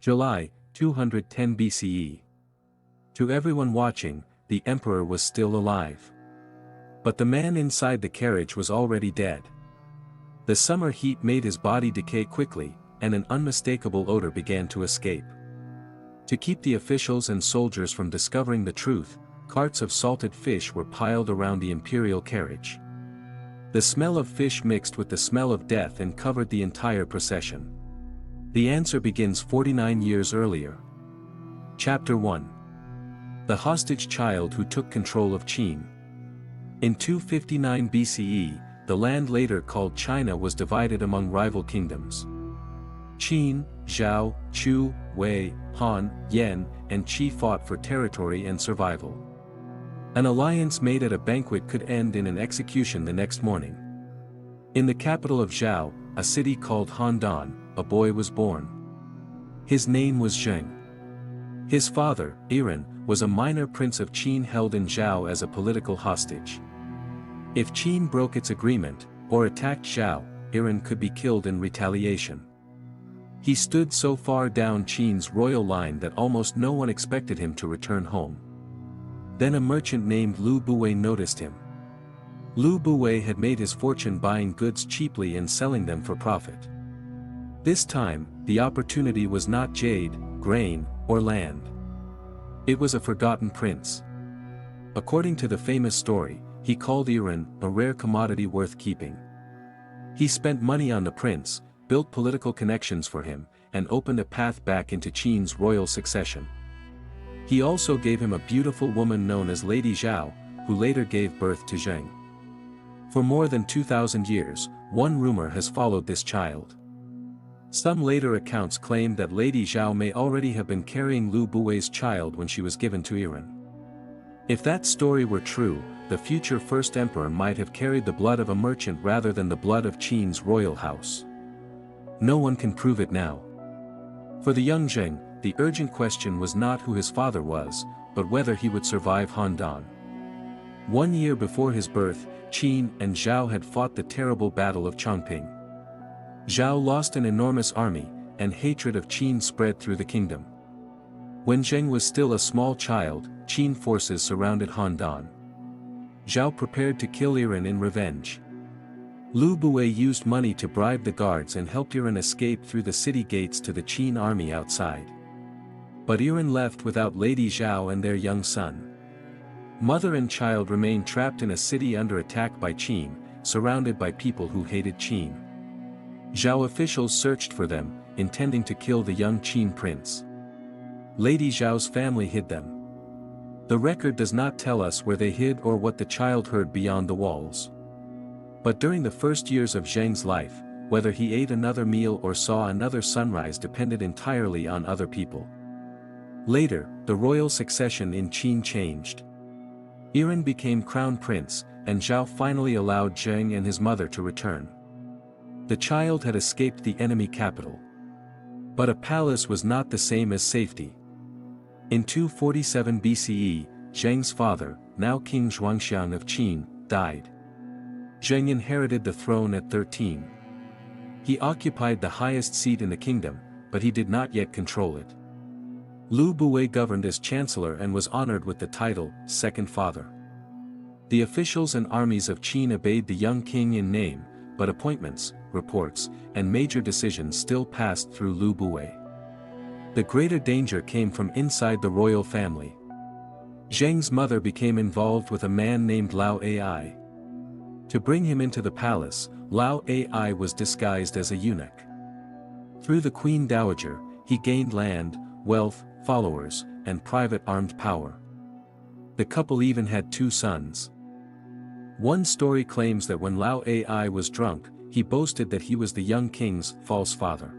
July, 210 BCE. To everyone watching, the emperor was still alive. But the man inside the carriage was already dead. The summer heat made his body decay quickly, and an unmistakable odor began to escape. To keep the officials and soldiers from discovering the truth, carts of salted fish were piled around the imperial carriage. The smell of fish mixed with the smell of death and covered the entire procession. The answer begins 49 years earlier. Chapter 1. The hostage child who took control of Qin. In 259 BCE, the land later called China was divided among rival kingdoms. Qin, Zhao, Chu, Wei, Han, Yan, and Qi fought for territory and survival. An alliance made at a banquet could end in an execution the next morning. In the capital of Zhao, a city called Handan, a boy was born. His name was Zheng. His father, Iran, was a minor prince of Qin held in Zhao as a political hostage. If Qin broke its agreement, or attacked Zhao, Iran could be killed in retaliation. He stood so far down Qin's royal line that almost no one expected him to return home. Then a merchant named Lu Buwei noticed him. Lu Buwei had made his fortune buying goods cheaply and selling them for profit. This time, the opportunity was not jade, grain, or land. It was a forgotten prince. According to the famous story, he called Iran a rare commodity worth keeping. He spent money on the prince, built political connections for him, and opened a path back into Qin's royal succession. He also gave him a beautiful woman known as Lady Zhao, who later gave birth to Zheng. For more than 2,000 years, one rumor has followed this child. Some later accounts claim that Lady Zhao may already have been carrying Lu Buwei's child when she was given to Iran. If that story were true, the future first emperor might have carried the blood of a merchant rather than the blood of Qin's royal house. No one can prove it now. For the young Zheng, the urgent question was not who his father was, but whether he would survive Handan. 1 year before his birth, Qin and Zhao had fought the terrible Battle of Chongping. Zhao lost an enormous army, and hatred of Qin spread through the kingdom. When Zheng was still a small child, Qin forces surrounded Handan. Zhao prepared to kill Iran in revenge. Lu Buwei used money to bribe the guards and helped Iran escape through the city gates to the Qin army outside. But Iran left without Lady Zhao and their young son. Mother and child remained trapped in a city under attack by Qin, surrounded by people who hated Qin. Zhao officials searched for them, intending to kill the young Qin prince. Lady Zhao's family hid them. The record does not tell us where they hid or what the child heard beyond the walls. But during the first years of Zheng's life, whether he ate another meal or saw another sunrise depended entirely on other people. Later, the royal succession in Qin changed. Iran became crown prince, and Zhao finally allowed Zheng and his mother to return. The child had escaped the enemy capital. But a palace was not the same as safety. In 247 BCE, Zheng's father, now King Zhuangxiang of Qin, died. Zheng inherited the throne at 13. He occupied the highest seat in the kingdom, but he did not yet control it. Lu Buwei governed as chancellor and was honored with the title, Second Father. The officials and armies of Qin obeyed the young king in name, but appointments, reports, and major decisions still passed through Lu Buwei. The greater danger came from inside the royal family. Zheng's mother became involved with a man named Lao Ai. To bring him into the palace, Lao Ai was disguised as a eunuch. Through the Queen Dowager, he gained land, wealth, followers, and private armed power. The couple even had 2 sons. One story claims that when Lao Ai was drunk, he boasted that he was the young king's false father.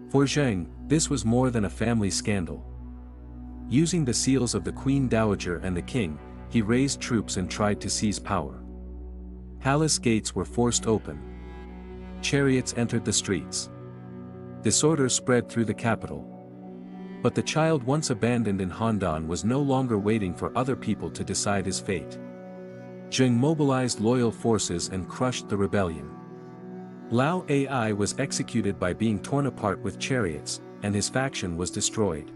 For Zheng, this was more than a family scandal. Using the seals of the Queen Dowager and the king, he raised troops and tried to seize power. Palace gates were forced open. Chariots entered the streets. Disorder spread through the capital. But the child once abandoned in Handan was no longer waiting for other people to decide his fate. Zheng mobilized loyal forces and crushed the rebellion. Lao Ai was executed by being torn apart with chariots, and his faction was destroyed.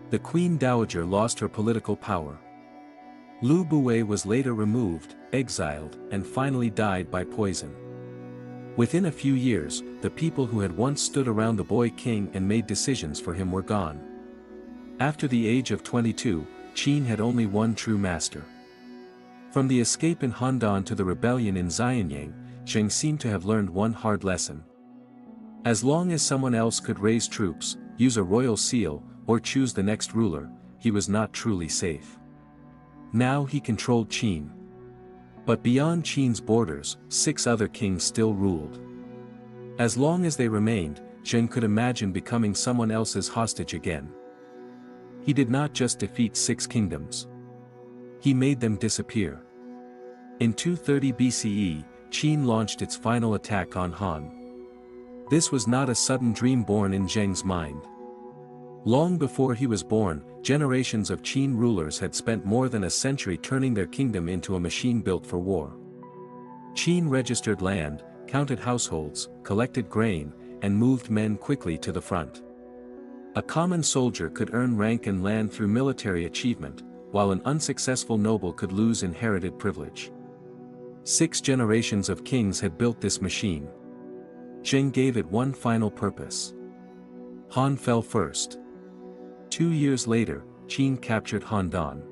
The Queen Dowager lost her political power. Lu Buwei was later removed, exiled, and finally died by poison. Within a few years, the people who had once stood around the boy king and made decisions for him were gone. After the age of 22, Qin had only one true master. From the escape in Handan to the rebellion in Xianyang, Zheng seemed to have learned one hard lesson. As long as someone else could raise troops, use a royal seal, or choose the next ruler, he was not truly safe. Now he controlled Qin. But beyond Qin's borders, 6 other kings still ruled. As long as they remained, Zheng could imagine becoming someone else's hostage again. He did not just defeat 6 kingdoms. He made them disappear. In 230 BCE, Qin launched its final attack on Han. This was not a sudden dream born in Zheng's mind. Long before he was born, generations of Qin rulers had spent more than a century turning their kingdom into a machine built for war. Qin registered land, counted households, collected grain, and moved men quickly to the front. A common soldier could earn rank and land through military achievement, while an unsuccessful noble could lose inherited privilege. 6 generations of kings had built this machine. Zheng gave it one final purpose. Han fell first. 2 years later, Qin captured Handan.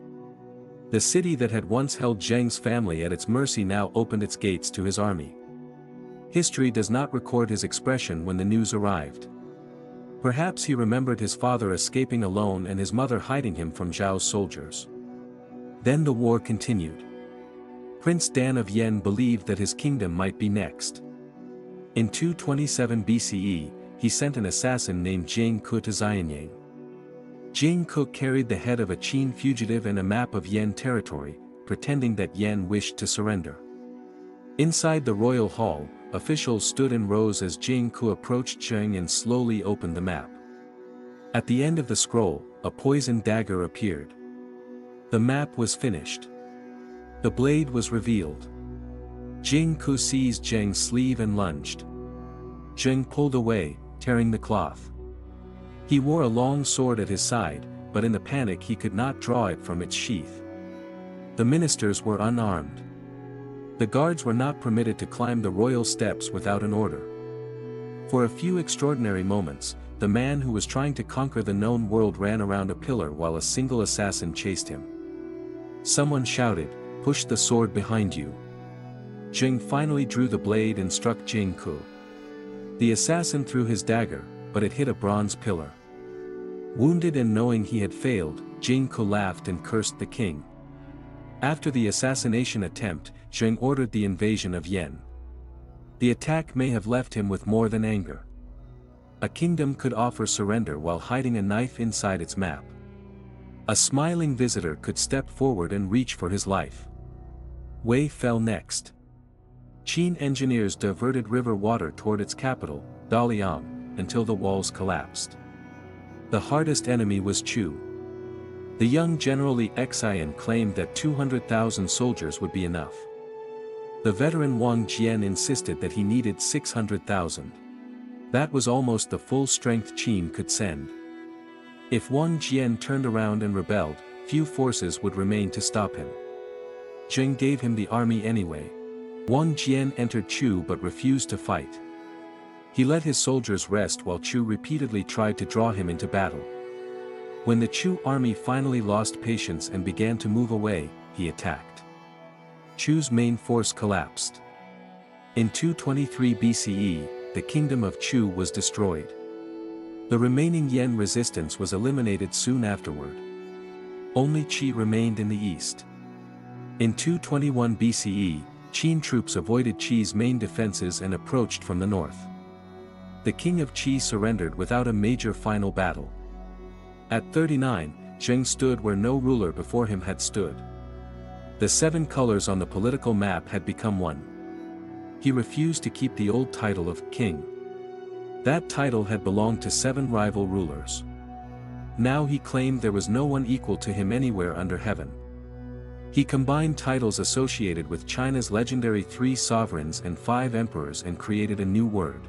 The city that had once held Zheng's family at its mercy now opened its gates to his army. History does not record his expression when the news arrived. Perhaps he remembered his father escaping alone and his mother hiding him from Zhao's soldiers. Then the war continued. Prince Dan of Yen believed that his kingdom might be next. In 227 BCE, he sent an assassin named Jing Ke to Xianyang. Jing Ke carried the head of a Qin fugitive and a map of Yen territory, pretending that Yen wished to surrender. Inside the royal hall, officials stood in rows as Jing Ke approached Zheng and slowly opened the map. At the end of the scroll, a poisoned dagger appeared. The map was finished. The blade was revealed. Jing Ke seized Zheng's sleeve and lunged. Zheng pulled away, tearing the cloth. He wore a long sword at his side, but in the panic he could not draw it from its sheath. The ministers were unarmed. The guards were not permitted to climb the royal steps without an order. For a few extraordinary moments, the man who was trying to conquer the known world ran around a pillar while a single assassin chased him. Someone shouted, "Push the sword behind you." Zheng finally drew the blade and struck Jing Ke. The assassin threw his dagger, but it hit a bronze pillar. Wounded and knowing he had failed, Jing Ke laughed and cursed the king. After the assassination attempt, Zheng ordered the invasion of Yen. The attack may have left him with more than anger. A kingdom could offer surrender while hiding a knife inside its map. A smiling visitor could step forward and reach for his life. Wei fell next. Qin engineers diverted river water toward its capital, Daliang, until the walls collapsed. The hardest enemy was Chu. The young General Li Xian claimed that 200,000 soldiers would be enough. The veteran Wang Jian insisted that he needed 600,000. That was almost the full strength Qin could send. If Wang Jian turned around and rebelled, few forces would remain to stop him. Zheng gave him the army anyway. Wang Jian entered Chu but refused to fight. He let his soldiers rest while Chu repeatedly tried to draw him into battle. When the Chu army finally lost patience and began to move away, he attacked. Chu's main force collapsed. In 223 BCE, the kingdom of Chu was destroyed. The remaining Yen resistance was eliminated soon afterward. Only Qi remained in the east. In 221 BCE, Qin troops avoided Qi's main defenses and approached from the north. The king of Qi surrendered without a major final battle. At 39, Zheng stood where no ruler before him had stood. The 7 colors on the political map had become one. He refused to keep the old title of king. That title had belonged to 7 rival rulers. Now he claimed there was no one equal to him anywhere under heaven. He combined titles associated with China's legendary 3 sovereigns and 5 emperors and created a new word.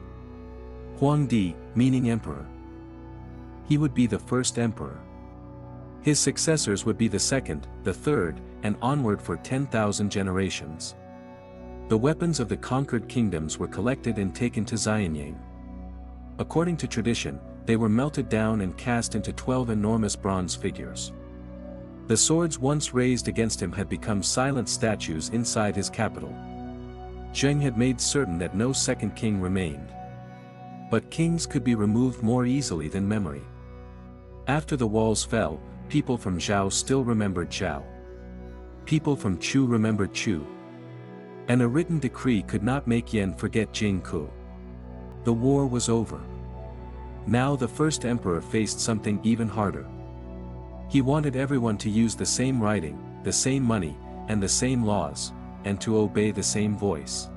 Huangdi, meaning emperor. He would be the first emperor. His successors would be the second, the third, and onward for 10,000 generations. The weapons of the conquered kingdoms were collected and taken to Xianyang. According to tradition, they were melted down and cast into 12 enormous bronze figures. The swords once raised against him had become silent statues inside his capital. Zheng had made certain that no second king remained. But kings could be removed more easily than memory. After the walls fell, people from Zhao still remembered Zhao. People from Chu remembered Chu. And a written decree could not make Yan forget Jing Ke. The war was over. Now the first emperor faced something even harder. He wanted everyone to use the same writing, the same money, and the same laws, and to obey the same voice.